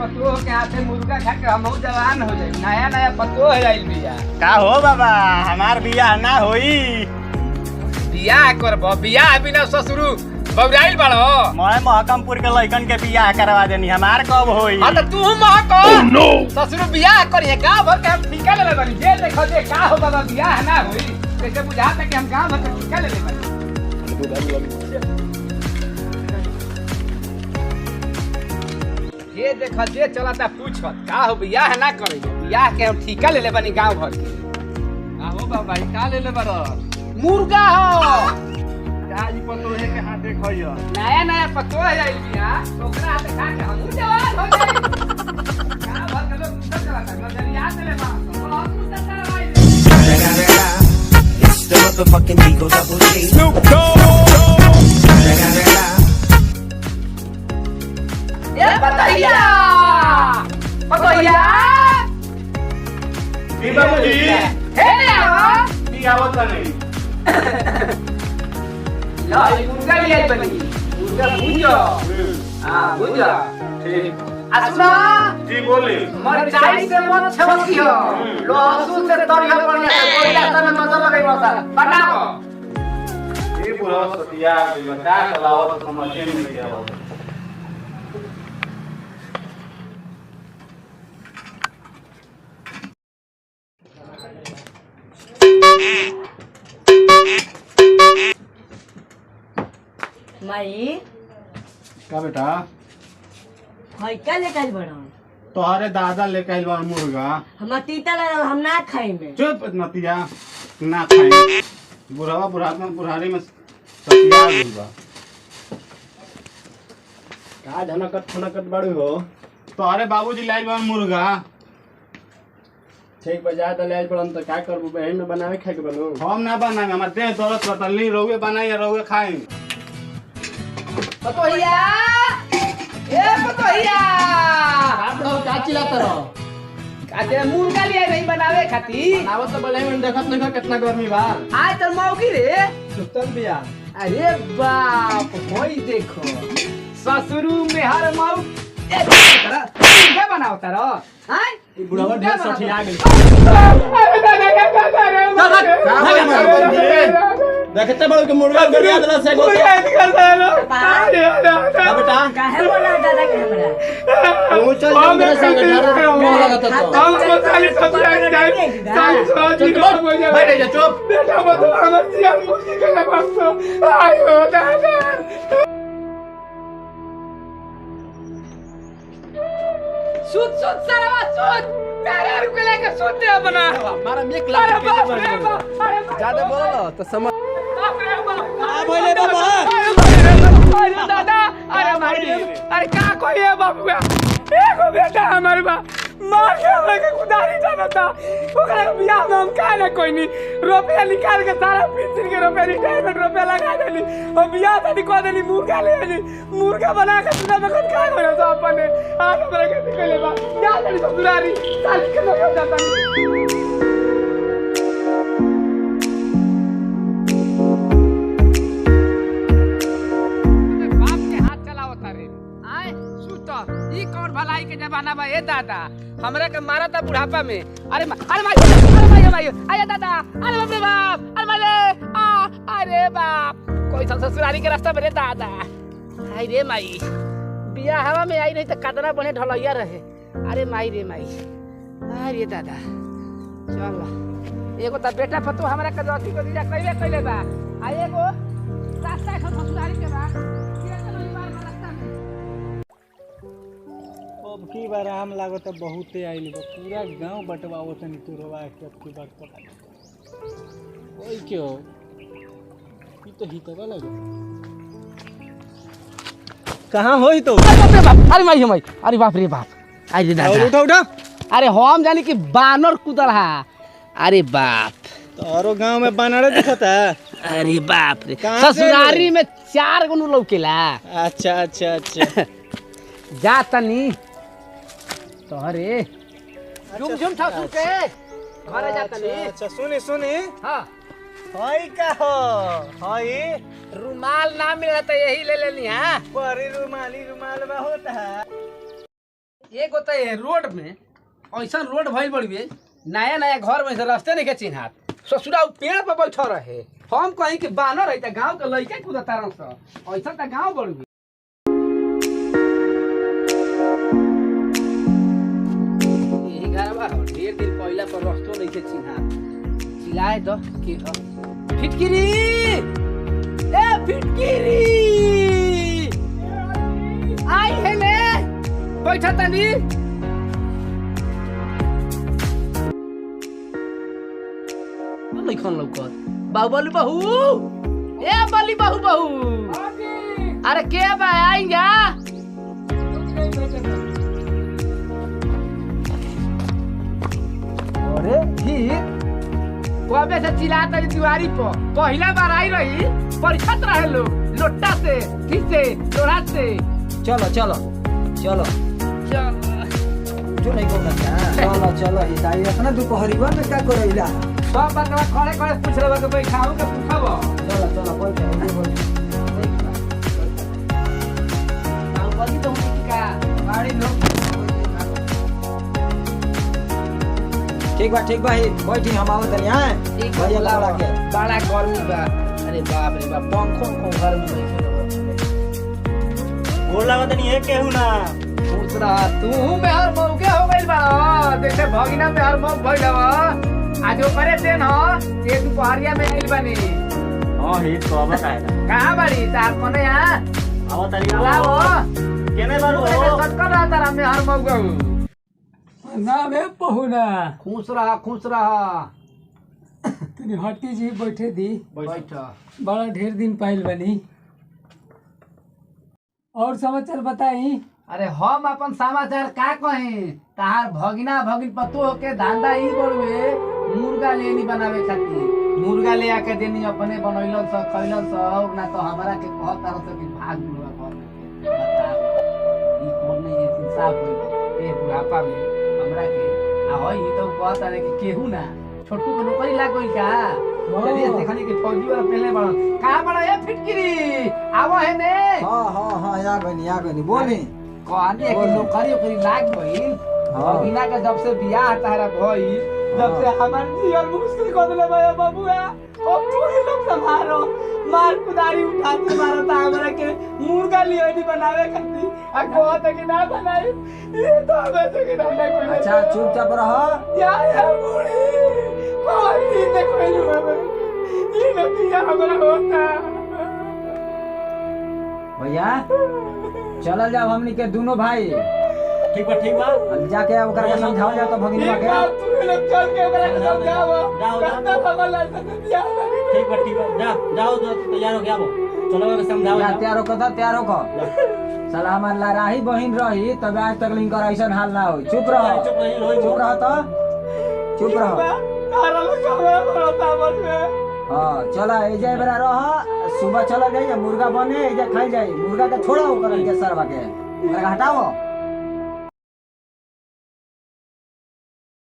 पतो के हाथे मुर्गा खा के हमहू जवान हो जाई। नया नया पतो है आइल बिया। का हो बाबा हमार बियाह ना होई? बियाह करबो, बियाह बिना ससुरु बौराइल बाड़ो। मैं महकमपुर के लइकन के बियाह करवा देनी, हमार कब होई? हां त तू महको ससुरु बियाह करिए गांव भर के हम ठिका ले ले बानी। जे देखो जे का हो बाबा बियाह ना होई। कैसे बुझाता कि हम गांव भर के ठिका ले ले बानी। ये देखा जे चलाता पूछत का हो बियाह ना करे। बियाह के हम ठिका ले ले बानी गांव भर के। का हो बाबा ई का ले ले बारो? मुर्गा हो। आज पतो है के हाथ देखइयो। नया नया पतो है आइल बिया। ओकरा हाथ खा के हमहू जवान हो जाई। गांव भर के लोग पूछत चलाता नजरिया से ले बा। बहुत पूछत करवाई। It's the motherfucking Eagle Double G. Snoop Dogg. ये पतैया पतैया ई बाबूजी हे ने आ की आवत नहीं। ला ई मुर्गा ले आई बनी। मुर्गा भुंजो। हां भुंजो। ठीक। असुना जी बोले। मरचाई से मत छवकियो। लहसुन से तरिया बढ़िया से कोयला से नजर लगाई मत। बनाओ। ई बुढ़ा सतिया बता चलावत समझे नहीं आवत। माई का बेटा हई का लेके आइल बड़ा? तोहरे दादा लेके आइल बा मुर्गा। हम तीता लगल हम ना खाई में। चुप नतिया ना खाई। बुढ़ावा बुढ़ारी में सतिया गइल बा। का धनकत बड़ू हो? तोहरे बाबूजी लाइल बा मुर्गा। ठीक बजा त ले पड़न त का करबू? बहन में बनावे खाए के बनू। हम ना बनाए, हमार देह दर्द करतली। रहुए बनाई या रहुए खाई। पतैया ए पतैया आप लोग का चिल्लात रहो? काते मुर्गा ले आई नहीं बनावे खातिर। आवत त बले में देखत नहीं कितना गर्मी बा। आज तर मौगी रे। सुतल बिया। अरे बाप होई देखो ससुरु में हर मऊ क्या बनाओ तारो? हां ई बुढ़ावा ढेर सठिया गेल। देखते बड़ो के मुर्गा गरिया दला से गो बेटा काहे बोला दादा के हमरा? वो चल मेरे संग ढार मोह लगत तो हम खाली ससुराल जाए बैठ जा चुप। बेटा मत हमर जिया मुर्गी के लगो। आयो दादा सुत सुत सरवा सुत। मेरे रुके लेके सुत दे बना। मारा मेक लाख के बन ज्यादा बोलो तो समझ आ भइले बाबा। अरे दादा अरे भाई अरे का कोई है बाबू का एगो बेटा हमारे बा मार के हमरा के कुदारी जानता। ओकरा बियाह में हम का ना कोई नहीं रुपया निकाल के सारा पेंशन के रुपया रिटायरमेंट रुपया लगा देली और बियाह शादी कर देली। मुर्गा ले आली मुर्गा बना के सुना में खुद खा गयो सब अपने। आज हमरा के निकले बा जा चली ससुरारी साली के लोग जाता नहीं। ई कौन भलाई के जमाना बा ए दादा? हमरा के मारा था बुढ़ापा में। अरे माई अरे दादा अरे बाप रे बाप अरे मारे अरे बाप कोई ससुरारी के रास्ता में रे दादा। हाय रे माई बियाह हवा में आई नहीं तो कदरा बने ढलैया रहे। अरे माई रे माई अरे दादा चल एगो त बेटा पतो हमरा के अथी को दिया कइले बा। आ एगो रास्ता है ससुरारी के बा। अब की बार आम लागत बहुते आइल बा। पूरा गांव बटवाओ तनी तुरवा के अब की बात पता ओई क्यों ई तो हितवा लगे कहां होई तो? अरे माई माई अरे बाप रे बाप अरे दादा उठा उठा। अरे हम जानी कि बानर कूदल हा। अरे बाप तोरो गांव में बानर दिखता? अरे बाप रे कहाँ से ससुरारी में 4 गो लौकेला। अच्छा अच्छा अच्छा जा तनी तोहरे झुम झुम ठाकुर के घरे जा तनी। अच्छा सुनी सुनी हां हई का हो हई रुमाल ना मिला तो यही ले लेनी। हां परी रुमाली रुमाल बा होता है। एगो तो ये रोड में ऐसा रोड भइल बड़िए नया नया घर में से रास्ते नहीं के चिन्हात ससुरा पेड़ पर बैठा रहे हम कहीं के बानर है त गांव के लइका कूदा तारन स ऐसा त गांव बड़िए यही घर बा ढेर दिन पहला पर रास्तो नहीं के चिन्हात चिल्लाए तो के ह फिटकिरी ए फिटकिरी आई है ले बैठा तनी नहीं खान लौकत बाहुबली बहू ए बली बहू बहू अरे के बा आएंगे अरे ही कबे से चिल्लाता है दीवारी पर पहला बार आई रही परिछत रहे लोग लोटा से किसे लोड़ा से चलो चलो चलो जो नहीं कहना क्या चलो चलो ये दाई अपना दोपहरी में क्या करेला सब बतवा खड़े खड़े पूछ रहे के बैठाऊ के पूछबो चलो चलो कोई बाहुबली तो हुई का गाड़ी लोग ठीक बा ही बैठी हम आवत यहां ठीक भैया लगा के बड़ा गर्मी बा अरे बाप रे बाप पंखों को गर्मी नहीं गोर लागत नहीं है केहू ना दूसरा तू मेहर मौके हो गइल बा देखे भगिना मेहर मौ भइल बा आज ओकरे देन हो ये दुपहरिया में आइल बनी हां ही तो अब कायदा कहां बाड़ी तार कोने यहां आवत तरी लाओ केने बारू सटकर रहा तारा मेहर मौ गऊ नाम है पहुना खुश रहा तनी हटी जी बैठे दी बैठ बड़ा ढेर दिन पहल बनी और समाचार बताई अरे हम अपन समाचार का कहें तार भगिना भगिन पतो होके धंधा ही बड़ुए मुर्गा लेनी बनावे खातिर मुर्गा ले आके देनी अपने बनैलन स खैलन स और ना तो हमरा के कहत तार से कि भाग मुर्गा घर में बताओ ई कौन नहीं है इंसाफ होई ए बुढ़ापा में हमरा के आ होई तो कहत तारे कि केहू ना छोटू को नौकरी लाग गई का चलिए देखनी कि फौजी वाला पहले बड़ा का बड़ा ए फिटकिरी आवो है ने हां या गनी बोली कहनी है कि नौकरी ओकरी लाग गई भगिना के जब से बियाह तारा भई जब से हमार जीवन मुश्किल कर देले बा बाबूआ अब तू ही लोग संभालो मार कुदारी उठा के मारता हमरा के मुर्गा लियोनी बनावे खातिर आ कहत कि ना बनाई ये तो हमें से कि ना कोई अच्छा चुपचाप रह या बूढ़ी कोई दिन ने कोई नहीं बाबा ये नतीजा हमरा होता भैया चलल जाओ हमनी के दोनों भाई ठीक बा अब जाके ओकरा के समझाओ जा तो भगिनवा के तू लोग चल के ओकरा के समझाओ जाओ। कहता भगल से बियाह ठीक बा जाओ तो तैयार हो गया वो चलो के समझाओ या तैयार हो साला हमार लड़ाई बहिन रही तब आज तक लिंकर ऐसा हाल ना होई चुप रह तो चुप रह तारा लोग हमरा भरोसा मत में हां चला ए जाए बरा रह सुबह चला जाए मुर्गा बने ए जा खाई जाए मुर्गा के छोड़ा ओकर के सरवा के ओकरा हटाओ